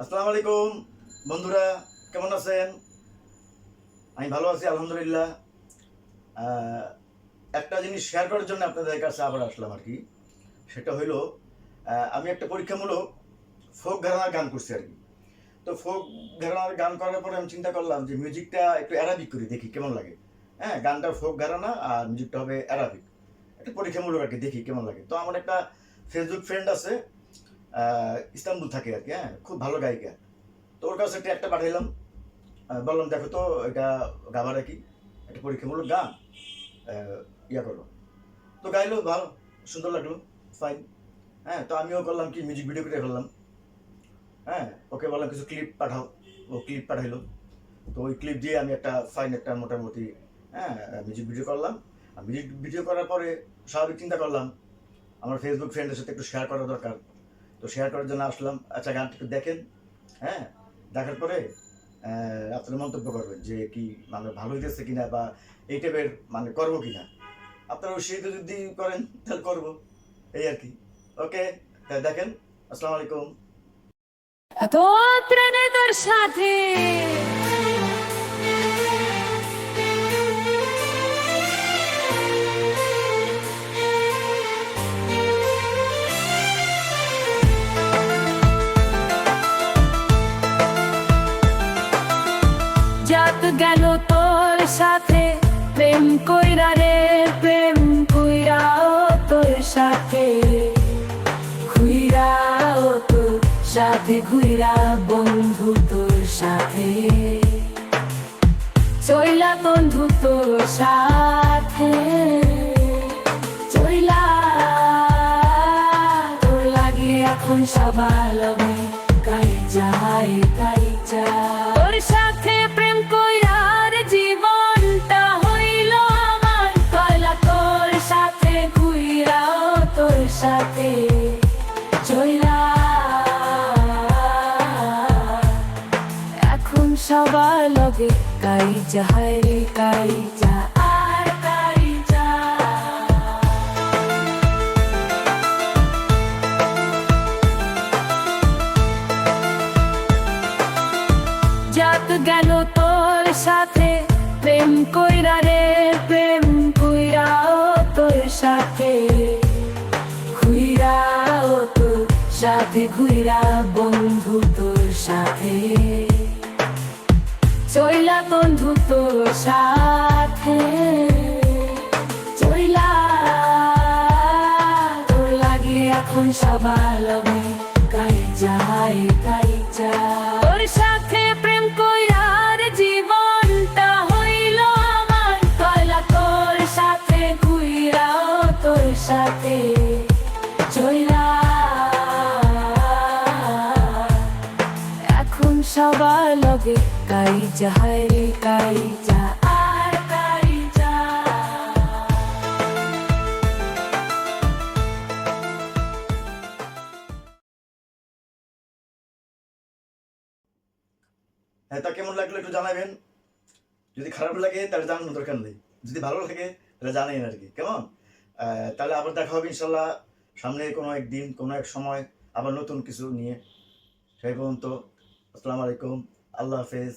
আসসালামু আলাইকুম বন্ধুরা, কেমন আছেন? আমি ভালো আছি আলহামদুলিল্লাহ। একটা জিনিস শেয়ার করার জন্য আপনাদের কাছে আবার আসলাম আর কি। সেটা হইলো, আমি একটা পরীক্ষামূলক ফোক ঘরানার গান করছি আর কি। তো ফোক ঘরানার গান করার পরে আমি চিন্তা করলাম যে মিউজিকটা একটু অ্যারাবিক করে দেখি কেমন লাগে। হ্যাঁ, গানটা ফোক ঘরানা আর মিউজিকটা হবে অ্যারাবিক। একটা পরীক্ষামূলক আর কি, দেখি কেমন লাগে। তো আমার একটা ফেসবুক ফ্রেন্ড আছে, ইস্তাম্বুল থাকে আর কি। হ্যাঁ, খুব ভালো গায়িকা। তো ওর কাছে একটা পাঠাইলাম, বললাম দেখো তো এটা গাবার কি একটা পরীক্ষামূলক গান, ইয়া করো। তো গাইলো, ভালো সুন্দর লাগলো, ফাইন। হ্যাঁ, তো আমিও করলাম কি, মিউজিক ভিডিও করে ফেললাম। হ্যাঁ, ওকে বললাম কিছু ক্লিপ পাঠাও, ও ক্লিপ পাঠাইলো। তো ওই ক্লিপ দিয়ে আমি একটা ফাইন একটা মোটামুটি, হ্যাঁ, মিউজিক ভিডিও করলাম। আর মিউজিক ভিডিও করার পরে স্বাভাবিক চিন্তা করলাম আমার ফেসবুক ফ্রেন্ডের সাথে একটু শেয়ার করা দরকার। তো শেয়ার করার জন্য আসলাম। আচ্ছা, গানটা একটু দেখেন। হ্যাঁ, দেখার পরে আপনারা মন্তব্য করবেন যে কি মানে ভালো হইতেছে কিনা, বা এই টাইপের মানে করবো কিনা। আপনারা সেই যদি করেন তাহলে করবো, এই আর কি। ওকে, দেখেন। আসসালামু আলাইকুম। এত প্রাণে তোর সাথে যাত গেল তোর সাথে প্রেম কইরা রে, প্রেম কইরা ও তোর সাথে ঘুইরা, ও তোর সাথে ঘুইরা বন্ধু তোর সাথে চইলা, বন্ধু তোর সাথে চইলা, তোর লাগে এখন সবার লগে গাই যাই গাই যা। তোর সাথে প্রেম কইরার জীবনটা হইল আমার কয়লা, তোর সাথে ঘুইরা ও তোর সাথে চইলা, এখন সবার লগে গাই যাই রে গাই যা আর গাই যা। যাত গেল তোর সাথে প্রেম কইরা রে, প্রেম কইরা ও তোর সাথে ঘুইরা, ও তোর সাথে ঘুইরা বন্ধু তোর সাথে চইলা, বন্ধু তোর সাথে চইলা, তোর লাগে এখন সবার লগে গাই যাই গাই যা। তোর সাথে প্রেম কইরার জীবনটা হইল আমার কয়লা, তোর সাথে ঘুইরা ও তোর সাথে চইলা, এখন সবার লগে গাই যাই রে গাই যা আর গাই যা। হ্যাঁ, তা কেমন লাগলো একটু জানাবেন। যদি খারাপ লাগে তাহলে জানানোর দরকার নেই, যদি ভালো লাগে তাহলে জানাই আর কি। কেমন? তাহলে আবার দেখা হবে ইনশাল্লাহ সামনে কোনো একদিন কোনো এক সময়, আবার নতুন কিছু নিয়ে। সেই পর্যন্ত আসসালামু আলাইকুম, আল্লাহ হাফেজ।